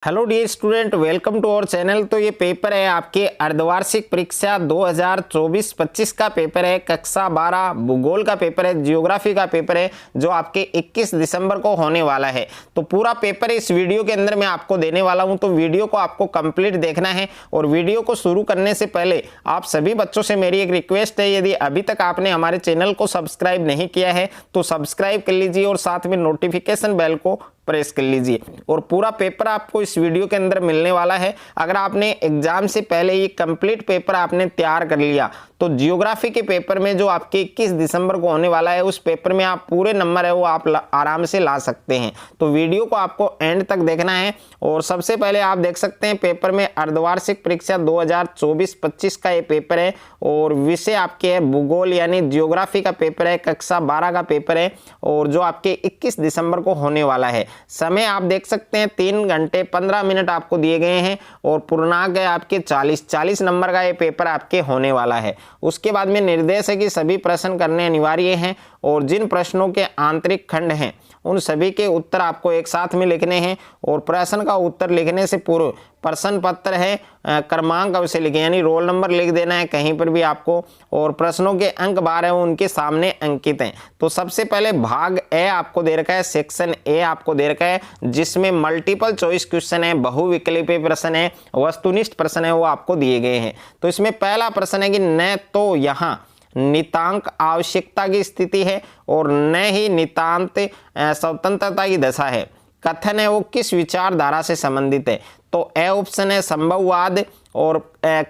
Hello dear student, welcome to our channel. तो ये paper है आपके अर्धवार्षिक परीक्षा 2024-25 का पेपर है। कक्षा 12 भूगोल का पेपर है, जियोग्राफी का पेपर है, जो आपके 21 दिसंबर को होने वाला है। तो पूरा पेपर इस वीडियो के अंदर मैं आपको देने वाला हूं, तो वीडियो को आपको कंप्लीट देखना है। और वीडियो को शुरू करने से पहले आप सभी बच्चों से मेरी एक रिक्वेस्ट है, यदि अभी तक आपने हमारे चैनल को सब्सक्राइब नहीं किया है तो सब्सक्राइब कर लीजिए और साथ में नोटिफिकेशन बेल को प्रेस कर लीजिए। और पूरा पेपर आपको इस वीडियो के अंदर मिलने वाला है। अगर आपने एग्जाम से पहले ये कंप्लीट पेपर आपने तैयार कर लिया तो जियोग्राफी के पेपर में जो आपके 21 दिसंबर को होने वाला है, उस पेपर में आप पूरे नंबर है वो आप आराम से ला सकते हैं। तो वीडियो को आपको एंड तक देखना है। और सबसे पहले आप देख सकते हैं पेपर में अर्धवार्षिक परीक्षा 2024-25 का ये पेपर है और विषय आपके है भूगोल यानी जियोग्राफी का पेपर है, कक्षा 12 का पेपर है और जो आपके 21 दिसंबर को होने वाला है। समय आप देख सकते हैं 3 घंटे 15 मिनट आपको दिए गए हैं और पूर्णांक है आपके 40 नंबर का ये पेपर आपके होने वाला है। उसके बाद में निर्देश है कि सभी प्रश्न करने अनिवार्य हैं और जिन प्रश्नों के आंतरिक खंड हैं उन सभी के उत्तर आपको एक साथ में लिखने हैं। और प्रश्न का उत्तर लिखने से पूर्व प्रश्न पत्र है क्रमांक अवश्य लिखें, यानी रोल नंबर लिख देना है कहीं पर भी आपको। और प्रश्नों के अंक बार है उनके सामने अंकित हैं। तो सबसे पहले भाग ए आपको दे रखा है, सेक्शन ए आपको दे रखा है, जिसमें मल्टीपल चॉइस क्वेश्चन है, बहुविकल्पीय प्रश्न है, वस्तुनिष्ठ प्रश्न है, वो आपको दिए गए हैं। तो इसमें पहला प्रश्न है कि न तो यहाँ नितांक आवश्यकता की स्थिति है और न ही नितांत स्वतंत्रता की दशा है। कथन है वो किस विचारधारा से संबंधित है। तो ए ऑप्शन है संभववाद और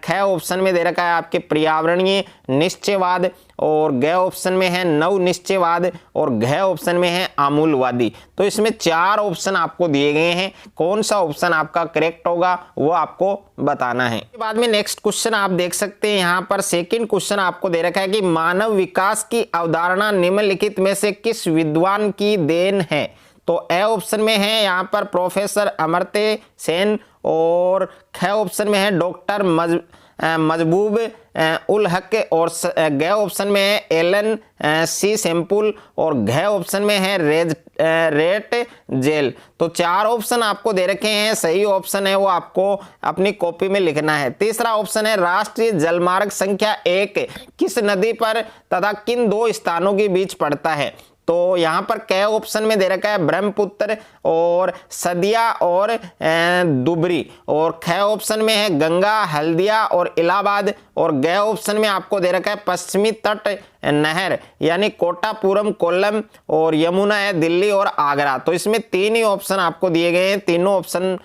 ख ऑप्शन में दे रखा है आपके पर्यावरणीय निश्चयवाद और ग ऑप्शन में है नव निश्चयवाद और घ ऑप्शन में है आमूलवादी। तो इसमें 4 ऑप्शन आपको दिए गए हैं, कौन सा ऑप्शन आपका करेक्ट होगा वो आपको बताना है। इसके बाद में नेक्स्ट क्वेश्चन आप देख सकते हैं, यहाँ पर सेकंड क्वेश्चन आपको दे रखा है कि मानव विकास की अवधारणा निम्नलिखित में से किस विद्वान की देन है। तो ए ऑप्शन में है यहाँ पर प्रोफेसर अमर्त्य सेन और ख ऑप्शन में है डॉक्टर मजबूब उल हक और ग ऑप्शन में है एलन सी सेम्पुल और घ ऑप्शन में है रेट जेल। तो 4 ऑप्शन आपको दे रखे हैं, सही ऑप्शन है वो आपको अपनी कॉपी में लिखना है। तीसरा ऑप्शन है राष्ट्रीय जलमार्ग संख्या 1 किस नदी पर तथा किन 2 स्थानों के बीच पड़ता है। तो यहाँ पर क ऑप्शन में दे रखा है ब्रह्मपुत्र और सदिया और दुबरी और ख ऑप्शन में है गंगा हल्दिया और इलाहाबाद और ग ऑप्शन में आपको दे रखा है पश्चिमी तट नहर यानी कोटापुरम कोल्लम और यमुना है दिल्ली और आगरा। तो इसमें 3 ही ऑप्शन आपको दिए गए हैं, तीनों ऑप्शन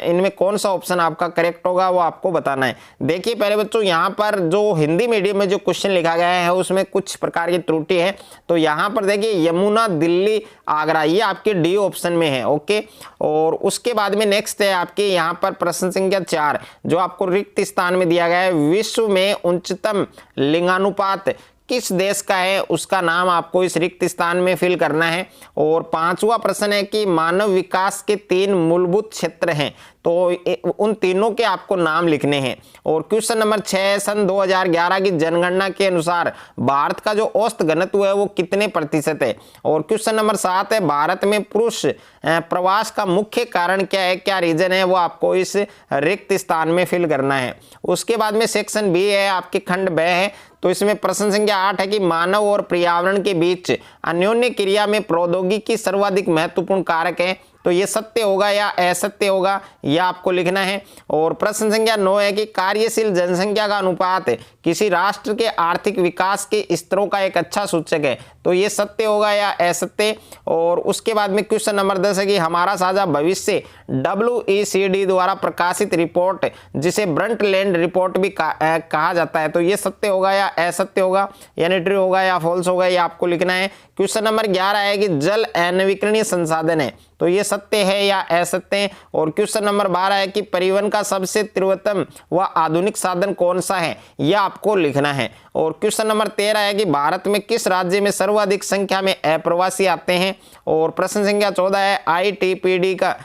इनमें कौन सा ऑप्शन आपका करेक्ट होगा वो आपको बताना है। देखिए पहले बच्चों, यहाँ पर जो हिंदी मीडियम में जो क्वेश्चन लिखा गया है उसमें कुछ प्रकार की त्रुटि है। तो यहाँ पर देखिए यमुना दिल्ली आगरा ये आपके डी ऑप्शन में है। ओके, और उसके बाद में नेक्स्ट है आपके यहाँ पर प्रश्न संख्या 4 जो आपको रिक्त स्थान में दिया गया है, विश्व में उच्चतम लिंगानुपात किस देश का है उसका नाम आपको इस रिक्त स्थान में फिल करना है। और 5वां प्रश्न है कि मानव विकास के 3 मूलभूत क्षेत्र हैं, तो उन तीनों के आपको नाम लिखने हैं। और क्वेश्चन नंबर 6 सन 2011 की जनगणना के अनुसार भारत का जो औसत घनत्व है वो कितने प्रतिशत है। और क्वेश्चन नंबर 7 है भारत में पुरुष प्रवास का मुख्य कारण क्या है, क्या रीजन है, वो आपको इस रिक्त स्थान में फिल करना है। उसके बाद में सेक्शन बी है आपके खंड ब है, तो इसमें प्रश्न संख्या 8 है कि मानव और पर्यावरण के बीच अन्योन्य क्रिया में प्रौद्योगिकी सर्वाधिक महत्वपूर्ण कारक है। तो ये सत्य होगा या असत्य होगा यह आपको लिखना है। और प्रश्न संख्या 9 है कि कार्यशील जनसंख्या का अनुपात किसी राष्ट्र के आर्थिक विकास के स्तरों का एक अच्छा सूचक है। तो ये सत्य होगा या असत्य। और उसके बाद में क्वेश्चन नंबर 10 है कि हमारा साझा भविष्य WECD द्वारा प्रकाशित रिपोर्ट जिसे ब्रंटलैंड रिपोर्ट भी कहा जाता है, तो ये सत्य होगा या असत्य होगा, यानी ट्रू होगा या फॉल्स होगा, ये आपको लिखना है। क्वेश्चन नंबर 11 है कि जल अनवीकरणीय संसाधन है, तो ये सत्य है या असत्य है। और क्वेश्चन नंबर 12 है कि परिवहन का सबसे तीव्रतम व आधुनिक साधन कौन सा है, यह आपको लिखना है। और क्वेश्चन नंबर 13 है कि भारत में किस राज्य में सर्वाधिक संख्या में अप्रवासी आते हैं। और प्रश्न संख्या 14 है ITPD का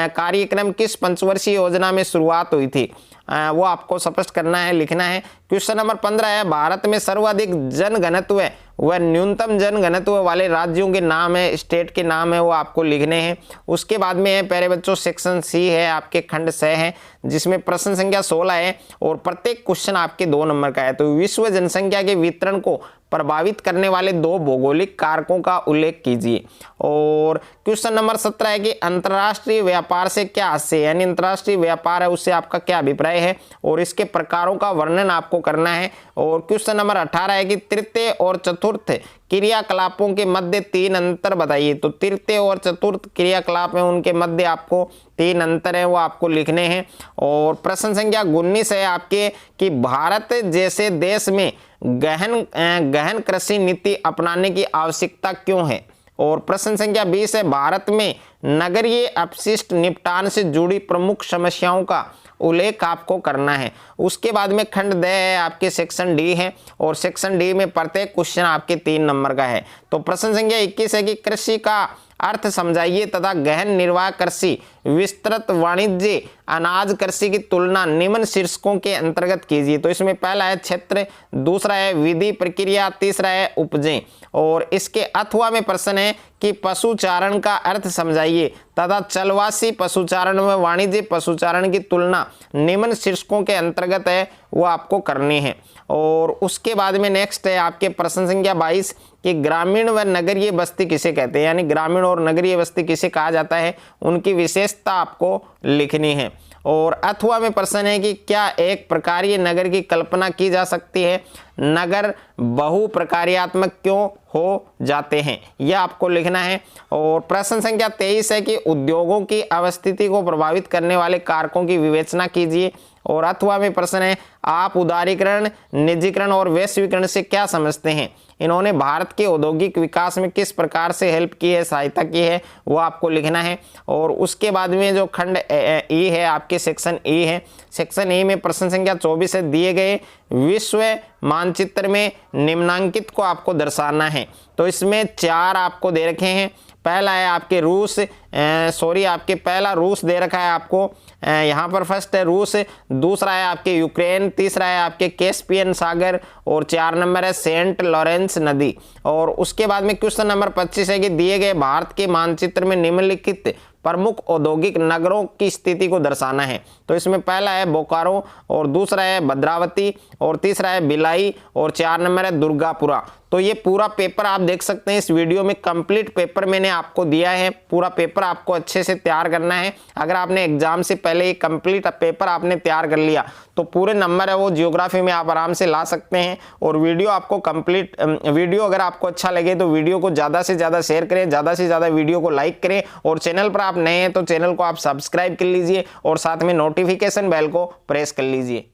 कार्यक्रम किस पंचवर्षीय योजना में शुरुआत हुई थी, वो आपको स्पष्ट करना है, लिखना है। क्वेश्चन नंबर 15 है भारत में सर्वाधिक जनघनत्व व न्यूनतम जनघनत्व वाले राज्यों के नाम है, स्टेट के नाम है, वो आपको लिखने हैं। उसके बाद में है प्यारे बच्चों सेक्शन सी है, आपके खंड 6 है, जिसमें प्रश्न संख्या 16 है और प्रत्येक क्वेश्चन आपके 2 नंबर का है। तो विश्व जनसंख्या के वितरण को प्रभावित करने वाले 2 भौगोलिक कारकों का उल्लेख कीजिए। और क्वेश्चन नंबर 17 है कि अंतर्राष्ट्रीय व्यापार से क्या आशय, यानी अंतर्राष्ट्रीय व्यापार है उससे आपका क्या अभिप्राय है और इसके प्रकारों का वर्णन आपको करना है। और क्वेश्चन नंबर 18 है कि तृतीय और चतुर्थ क्रियाकलापों के मध्य 3 अंतर बताइए। तो तृतीय और चतुर्थ क्रियाकलाप है उनके मध्य आपको 3 अंतर है, वो आपको लिखने हैं। और प्रश्न संख्या 19 है आपके कि भारत जैसे देश में गहन कृषि नीति अपनाने की आवश्यकता क्यों है। और प्रश्न संख्या 20 है भारत में नगरीय अपशिष्ट निपटान से जुड़ी प्रमुख समस्याओं का उल्लेख आपको करना है। उसके बाद में खंड 10 है आपके सेक्शन डी है और सेक्शन डी में प्रत्येक क्वेश्चन आपके 3 नंबर का है। तो प्रश्न संख्या 21 है कि कृषि का अर्थ समझाइए तथा गहन निर्वाह कृषि, विस्तृत वाणिज्य अनाज कृषि की तुलना निम्न शीर्षकों के अंतर्गत कीजिए। तो इसमें पहला है क्षेत्र, दूसरा है विधि प्रक्रिया, तीसरा है उपजें। और इसके अथवा में प्रश्न है कि पशुचारण का अर्थ समझाइए तथा चलवासी पशुचारण व वाणिज्य पशुचारण की तुलना निम्न शीर्षकों के अंतर्गत है, वो आपको करनी है। और उसके बाद में नेक्स्ट है आपके प्रश्न संख्या 22 कि ग्रामीण व नगरीय बस्ती किसे कहते हैं, यानी ग्रामीण और नगरीय बस्ती किसे कहा जाता है, उनकी विशेषता आपको लिखनी है। और अथवा में प्रश्न है कि क्या एक प्रकारीय नगर की कल्पना की जा सकती है, नगर बहु प्रकार्यात्मक क्यों हो जाते हैं, यह आपको लिखना है। और प्रश्न संख्या 23 है कि उद्योगों की अवस्थिति को प्रभावित करने वाले कारकों की विवेचना कीजिए। और अथवा में प्रश्न है आप उदारीकरण, निजीकरण और वैश्वीकरण से क्या समझते हैं, इन्होंने भारत के औद्योगिक विकास में किस प्रकार से हेल्प की है, सहायता की है, वो आपको लिखना है। और उसके बाद में जो खंड ई है आपके सेक्शन ई है, सेक्शन ई में प्रश्न संख्या 24 है दिए गए विश्व मानचित्र में निम्नांकित को आपको दर्शाना है। तो इसमें 4 आपको दे रखे हैं। पहला है आपके रूस, आपके पहला रूस दे रखा है आपको, यहाँ पर फर्स्ट है रूस, दूसरा है आपके यूक्रेन, तीसरा है आपके कैस्पियन सागर और 4 नंबर है सेंट लॉरेंस नदी। और उसके बाद में क्वेश्चन नंबर 25 है कि दिए गए भारत के मानचित्र में निम्नलिखित प्रमुख औद्योगिक नगरों की स्थिति को दर्शाना है। तो इसमें पहला है बोकारो और दूसरा है भद्रावती और तीसरा है भिलाई और 4 नंबर है दुर्गापुरा। तो ये पूरा पेपर आप देख सकते हैं इस वीडियो में, कंप्लीट पेपर मैंने आपको दिया है। पूरा पेपर आपको अच्छे से तैयार करना है। अगर आपने एग्जाम से पहले ये कंप्लीट पेपर आपने तैयार कर लिया तो पूरे नंबर है वो जियोग्राफी में आप आराम से ला सकते हैं। और वीडियो आपको कंप्लीट वीडियो अगर आपको अच्छा लगे तो वीडियो को ज़्यादा से ज़्यादा शेयर करें, ज़्यादा से ज़्यादा वीडियो को लाइक करें। और चैनल पर आप नए हैं तो चैनल को आप सब्सक्राइब कर लीजिए और साथ में नोटिफिकेशन बेल को प्रेस कर लीजिए।